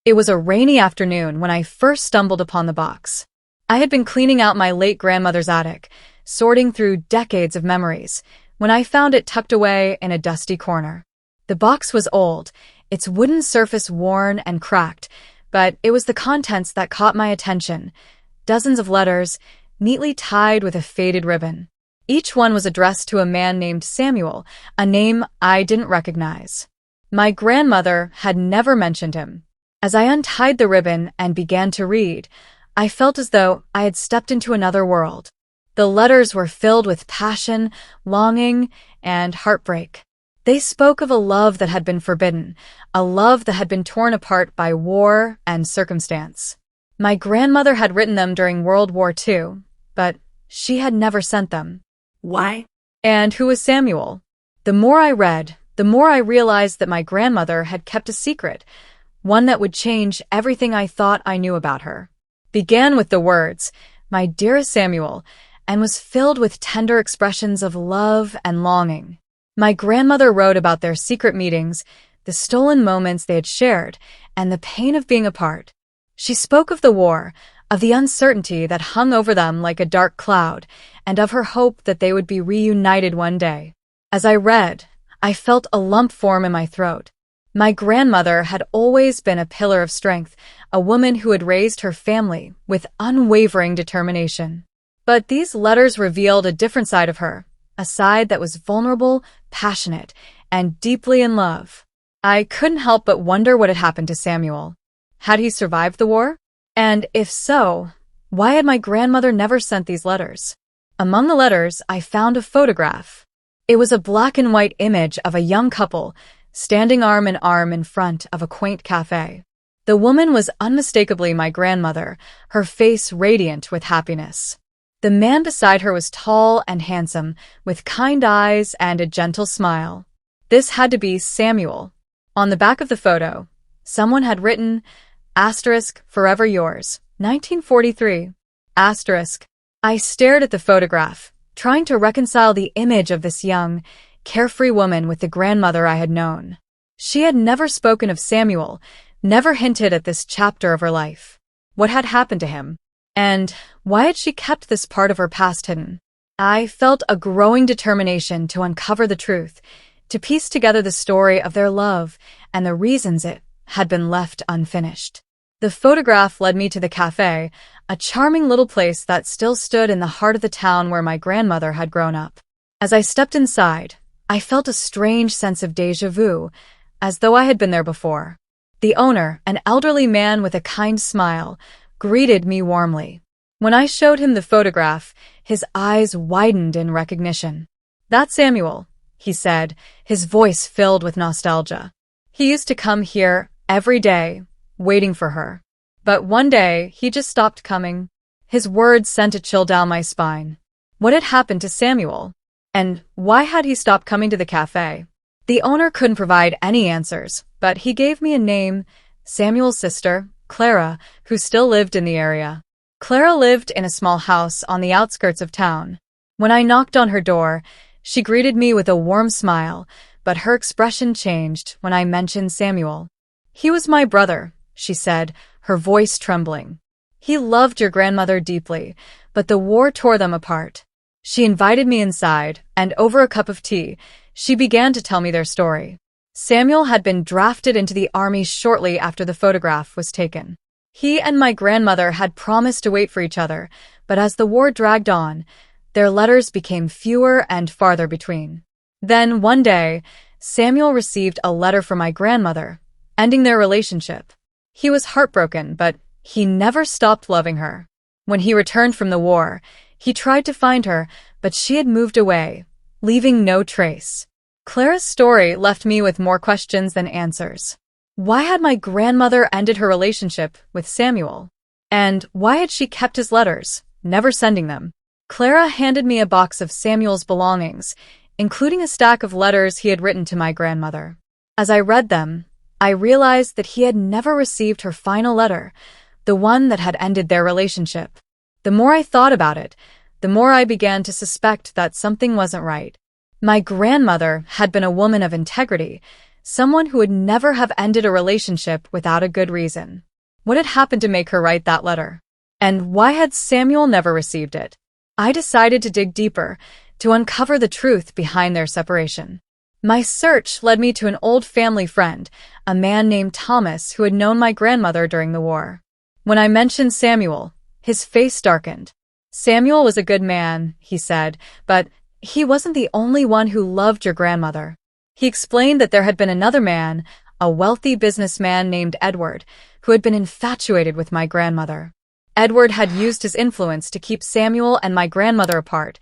It was a rainy afternoon when I first stumbled upon the box. I had been cleaning out my late grandmother's attic, sorting through decades of memories, when I found it tucked away in a dusty corner. The box was old, its wooden surface worn and cracked, but it was the contents that caught my attention. Dozens of letters, neatly tied with a faded ribbon. Each one was addressed to a man named Samuel, a name I didn't recognize. My grandmother had never mentioned him. As I untied the ribbon and began to read, I felt as though I had stepped into another world. The letters were filled with passion, longing, and heartbreak. They spoke of a love that had been forbidden, a love that had been torn apart by war and circumstance. My grandmother had written them during World War II, but she had never sent them. Why? And who was Samuel? The more I read, the more I realized that my grandmother had kept a secret, one that would change everything I thought I knew about her. Began with the words, "My dearest Samuel," and was filled with tender expressions of love and longing. My grandmother wrote about their secret meetings, the stolen moments they had shared, and the pain of being apart. She spoke of the war, of the uncertainty that hung over them like a dark cloud, and of her hope that they would be reunited one day. As I read, I felt a lump form in my throat. My grandmother had always been a pillar of strength, a woman who had raised her family with unwavering determination. But these letters revealed a different side of her, a side that was vulnerable, passionate, and deeply in love. I couldn't help but wonder what had happened to Samuel. Had he survived the war? And if so, why had my grandmother never sent these letters? Among the letters, I found a photograph. It was a black and white image of a young couple, standing arm in arm in front of a quaint cafe. The woman was unmistakably my grandmother, her face radiant with happiness. The man beside her was tall and handsome, with kind eyes and a gentle smile. This had to be Samuel. On the back of the photo, someone had written, "Forever yours, 1943. I stared at the photograph, trying to reconcile the image of this young, carefree woman with the grandmother I had known. She had never spoken of Samuel, never hinted at this chapter of her life. What had happened to him? And why had she kept this part of her past hidden? I felt a growing determination to uncover the truth, to piece together the story of their love and the reasons it had been left unfinished. The photograph led me to the cafe, a charming little place that still stood in the heart of the town where my grandmother had grown up. As I stepped inside, I felt a strange sense of déjà vu, as though I had been there before. The owner, an elderly man with a kind smile, greeted me warmly. When I showed him the photograph, his eyes widened in recognition. "That's Samuel," he said, his voice filled with nostalgia. "He used to come here every day, waiting for her. But one day, he just stopped coming." His words sent a chill down my spine. What had happened to Samuel? And why had he stopped coming to the cafe? The owner couldn't provide any answers, but he gave me a name, Samuel's sister, Clara, who still lived in the area. Clara lived in a small house on the outskirts of town. When I knocked on her door, she greeted me with a warm smile, but her expression changed when I mentioned Samuel. "He was my brother," she said, her voice trembling. "He loved your grandmother deeply, but the war tore them apart." She invited me inside, and over a cup of tea, she began to tell me their story. Samuel had been drafted into the army shortly after the photograph was taken. He and my grandmother had promised to wait for each other, but as the war dragged on, their letters became fewer and farther between. Then, one day, Samuel received a letter from my grandmother, ending their relationship. He was heartbroken, but he never stopped loving her. When he returned from the war, he tried to find her, but she had moved away, leaving no trace. Clara's story left me with more questions than answers. Why had my grandmother ended her relationship with Samuel? And why had she kept his letters, never sending them? Clara handed me a box of Samuel's belongings, including a stack of letters he had written to my grandmother. As I read them, I realized that he had never received her final letter, the one that had ended their relationship. The more I thought about it, the more I began to suspect that something wasn't right. My grandmother had been a woman of integrity, someone who would never have ended a relationship without a good reason. What had happened to make her write that letter? And why had Samuel never received it? I decided to dig deeper, to uncover the truth behind their separation. My search led me to an old family friend, a man named Thomas who had known my grandmother during the war. When I mentioned Samuel, his face darkened. Samuel was a good man, he said, but he wasn't the only one who loved your grandmother. He explained that there had been another man, a wealthy businessman named Edward, who had been infatuated with my grandmother. Edward had used his influence to keep Samuel and my grandmother apart,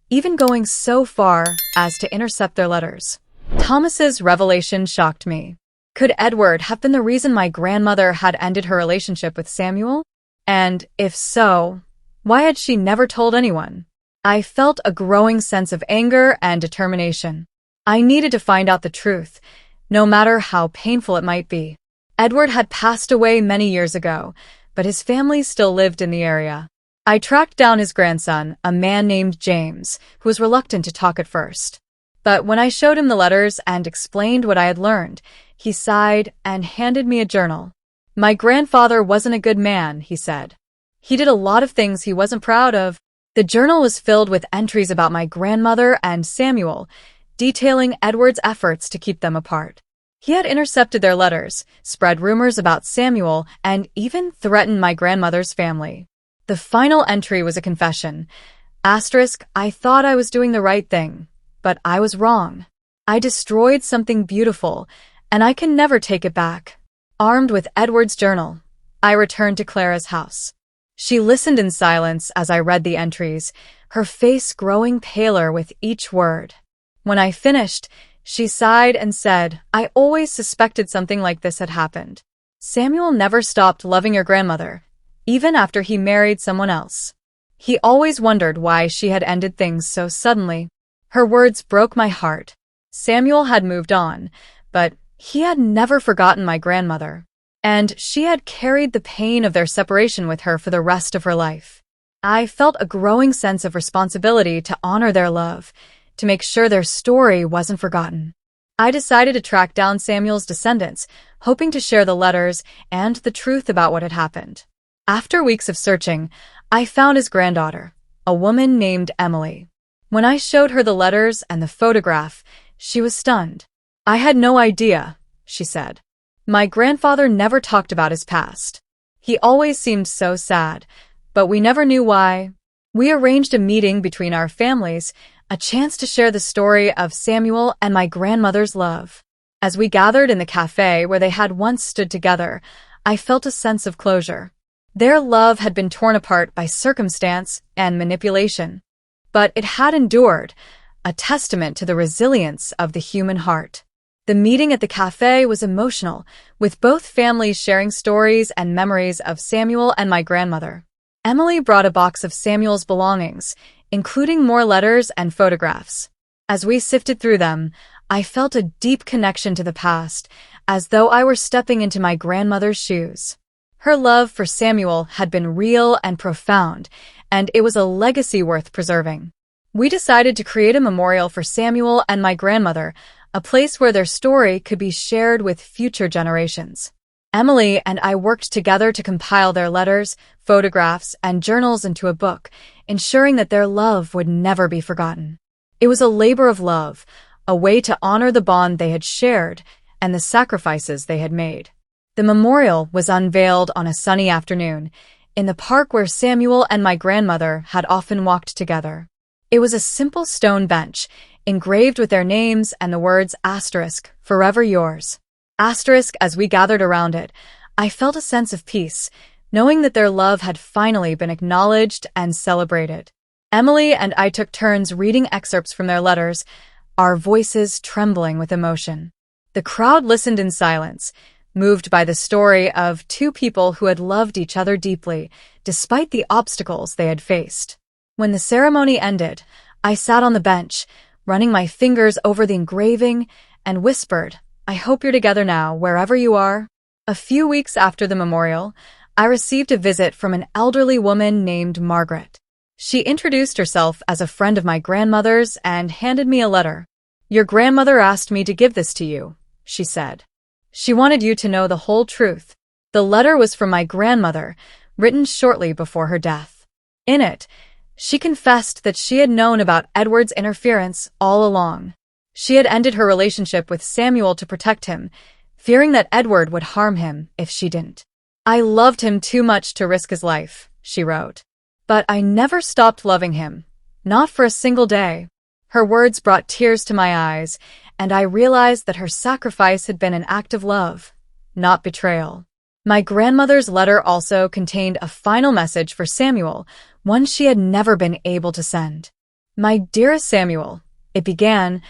even going so far as to intercept their letters. Thomas's revelation shocked me. Could Edward have been the reason my grandmother had ended her relationship with Samuel? And if so, why had she never told anyone? I felt a growing sense of anger and determination. I needed to find out the truth, no matter how painful it might be. Edward had passed away many years ago, but his family still lived in the area. I tracked down his grandson, a man named James, who was reluctant to talk at first. But when I showed him the letters and explained what I had learned, he sighed and handed me a journal. My grandfather wasn't a good man, he said. He did a lot of things he wasn't proud of. The journal was filled with entries about my grandmother and Samuel, detailing Edward's efforts to keep them apart. He had intercepted their letters, spread rumors about Samuel, and even threatened my grandmother's family. The final entry was a confession. Asterisk, I thought I was doing the right thing, but I was wrong. I destroyed something beautiful, and I can never take it back. Armed with Edward's journal, I returned to Clara's house. She listened in silence as I read the entries, her face growing paler with each word. When I finished, she sighed and said, I always suspected something like this had happened. Samuel never stopped loving your grandmother, even after he married someone else. He always wondered why she had ended things so suddenly. Her words broke my heart. Samuel had moved on, but he had never forgotten my grandmother, and she had carried the pain of their separation with her for the rest of her life. I felt a growing sense of responsibility to honor their love, to make sure their story wasn't forgotten. I decided to track down Samuel's descendants, hoping to share the letters and the truth about what had happened. After weeks of searching, I found his granddaughter, a woman named Emily. When I showed her the letters and the photograph, she was stunned. I had no idea, she said. My grandfather never talked about his past. He always seemed so sad, but we never knew why. We arranged a meeting between our families, a chance to share the story of Samuel and my grandmother's love. As we gathered in the cafe where they had once stood together, I felt a sense of closure. Their love had been torn apart by circumstance and manipulation, but it had endured, a testament to the resilience of the human heart. The meeting at the cafe was emotional, with both families sharing stories and memories of Samuel and my grandmother. Emily brought a box of Samuel's belongings, including more letters and photographs. As we sifted through them, I felt a deep connection to the past, as though I were stepping into my grandmother's shoes. Her love for Samuel had been real and profound, and it was a legacy worth preserving. We decided to create a memorial for Samuel and my grandmother, a place where their story could be shared with future generations. Emily and I worked together to compile their letters, photographs, and journals into a book, ensuring that their love would never be forgotten. It was a labor of love, a way to honor the bond they had shared and the sacrifices they had made. The memorial was unveiled on a sunny afternoon, in the park where Samuel and my grandmother had often walked together. It was a simple stone bench, engraved with their names and the words asterisk, forever yours. Asterisk, as we gathered around it, I felt a sense of peace, knowing that their love had finally been acknowledged and celebrated. Emily and I took turns reading excerpts from their letters, our voices trembling with emotion. The crowd listened in silence, moved by the story of two people who had loved each other deeply, despite the obstacles they had faced. When the ceremony ended, I sat on the bench, running my fingers over the engraving, and whispered, I hope you're together now, wherever you are. A few weeks after the memorial, I received a visit from an elderly woman named Margaret. She introduced herself as a friend of my grandmother's and handed me a letter. Your grandmother asked me to give this to you, she said. She wanted you to know the whole truth. The letter was from my grandmother, written shortly before her death. In it, she confessed that she had known about Edward's interference all along. She had ended her relationship with Samuel to protect him, fearing that Edward would harm him if she didn't. I loved him too much to risk his life, she wrote. But I never stopped loving him, not for a single day. Her words brought tears to my eyes, and I realized that her sacrifice had been an act of love, not betrayal. My grandmother's letter also contained a final message for Samuel, one she had never been able to send. My dearest Samuel, it began,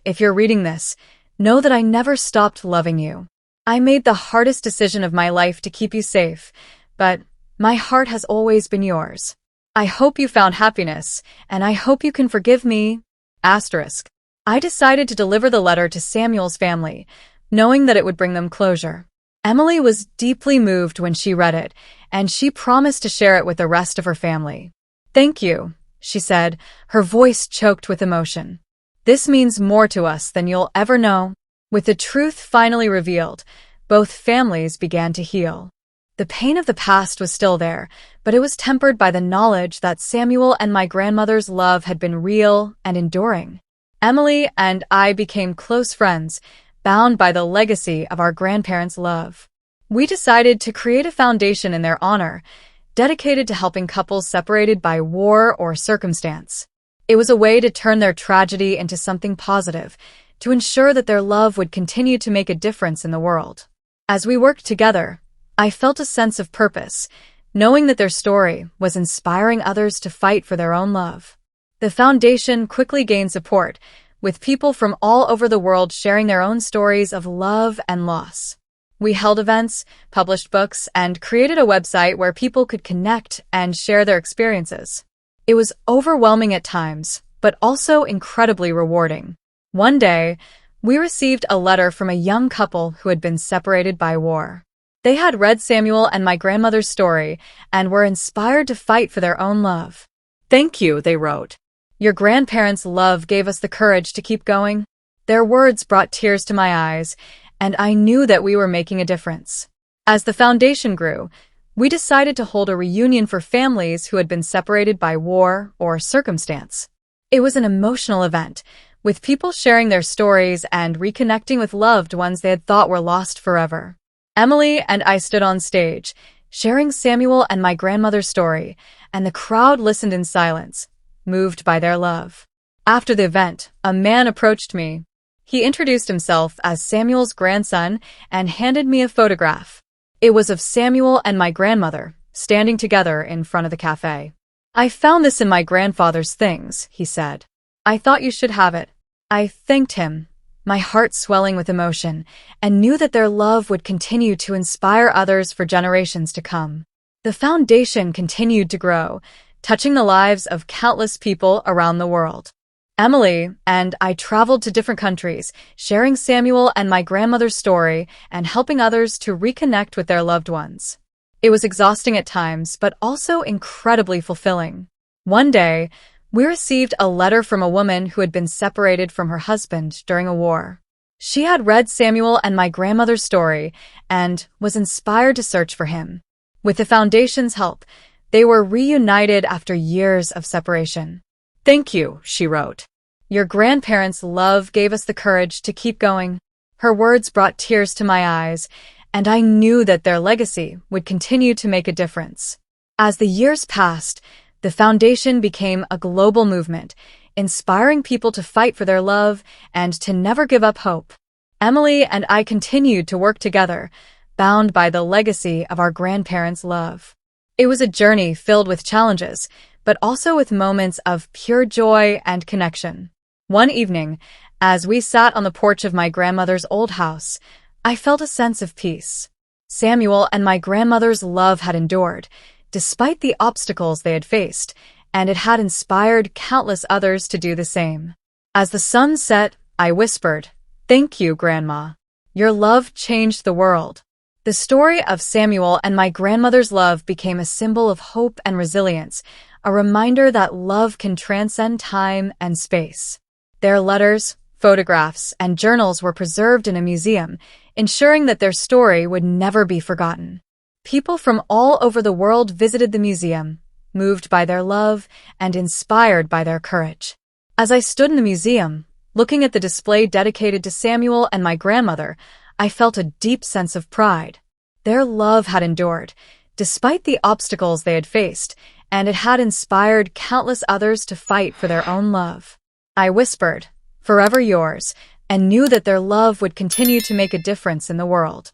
if you're reading this, know that I never stopped loving you. I made the hardest decision of my life to keep you safe, but my heart has always been yours. I hope you found happiness, and I hope you can forgive me. I decided to deliver the letter to Samuel's family, knowing that it would bring them closure. Emily was deeply moved when she read it, and she promised to share it with the rest of her family. Thank you, she said, her voice choked with emotion. This means more to us than you'll ever know. With the truth finally revealed, both families began to heal. The pain of the past was still there, but it was tempered by the knowledge that Samuel and my grandmother's love had been real and enduring. Emily and I became close friends, bound by the legacy of our grandparents' love. We decided to create a foundation in their honor, dedicated to helping couples separated by war or circumstance. It was a way to turn their tragedy into something positive, to ensure that their love would continue to make a difference in the world. As we worked together, I felt a sense of purpose, knowing that their story was inspiring others to fight for their own love. The foundation quickly gained support, with people from all over the world sharing their own stories of love and loss. We held events, published books, and created a website where people could connect and share their experiences. It was overwhelming at times, but also incredibly rewarding. One day, we received a letter from a young couple who had been separated by war. They had read Samuel and my grandmother's story and were inspired to fight for their own love. Thank you, they wrote. Your grandparents' love gave us the courage to keep going. Their words brought tears to my eyes, and I knew that we were making a difference. As the foundation grew, we decided to hold a reunion for families who had been separated by war or circumstance. It was an emotional event, with people sharing their stories and reconnecting with loved ones they had thought were lost forever. Emily and I stood on stage, sharing Samuel and my grandmother's story, and the crowd listened in silence, moved by their love. After the event, a man approached me. He introduced himself as Samuel's grandson and handed me a photograph. It was of Samuel and my grandmother, standing together in front of the cafe. I found this in my grandfather's things, he said. I thought you should have it. I thanked him, my heart swelling with emotion, and knew that their love would continue to inspire others for generations to come. The foundation continued to grow, touching the lives of countless people around the world. Emily and I traveled to different countries, sharing Samuel and my grandmother's story and helping others to reconnect with their loved ones. It was exhausting at times, but also incredibly fulfilling. One day, we received a letter from a woman who had been separated from her husband during a war. She had read Samuel and my grandmother's story and was inspired to search for him. With the foundation's help, they were reunited after years of separation. Thank you, she wrote. Your grandparents' love gave us the courage to keep going. Her words brought tears to my eyes, and I knew that their legacy would continue to make a difference. As the years passed, the foundation became a global movement, inspiring people to fight for their love and to never give up hope. Emily and I continued to work together, bound by the legacy of our grandparents' love. It was a journey filled with challenges, but also with moments of pure joy and connection. One evening, as we sat on the porch of my grandmother's old house, I felt a sense of peace. Samuel and my grandmother's love had endured, despite the obstacles they had faced, and it had inspired countless others to do the same. As the sun set, I whispered, "Thank you, Grandma. Your love changed the world." The story of Samuel and my grandmother's love became a symbol of hope and resilience, a reminder that love can transcend time and space. Their letters, Photographs and journals were preserved in a museum, ensuring that their story would never be forgotten. People from all over the world visited the museum, moved by their love and inspired by their courage. As I stood in the museum, looking at the display dedicated to Samuel and my grandmother, I felt a deep sense of pride. Their love had endured, despite the obstacles they had faced, and it had inspired countless others to fight for their own love. I whispered, "Forever yours," and knew that their love would continue to make a difference in the world.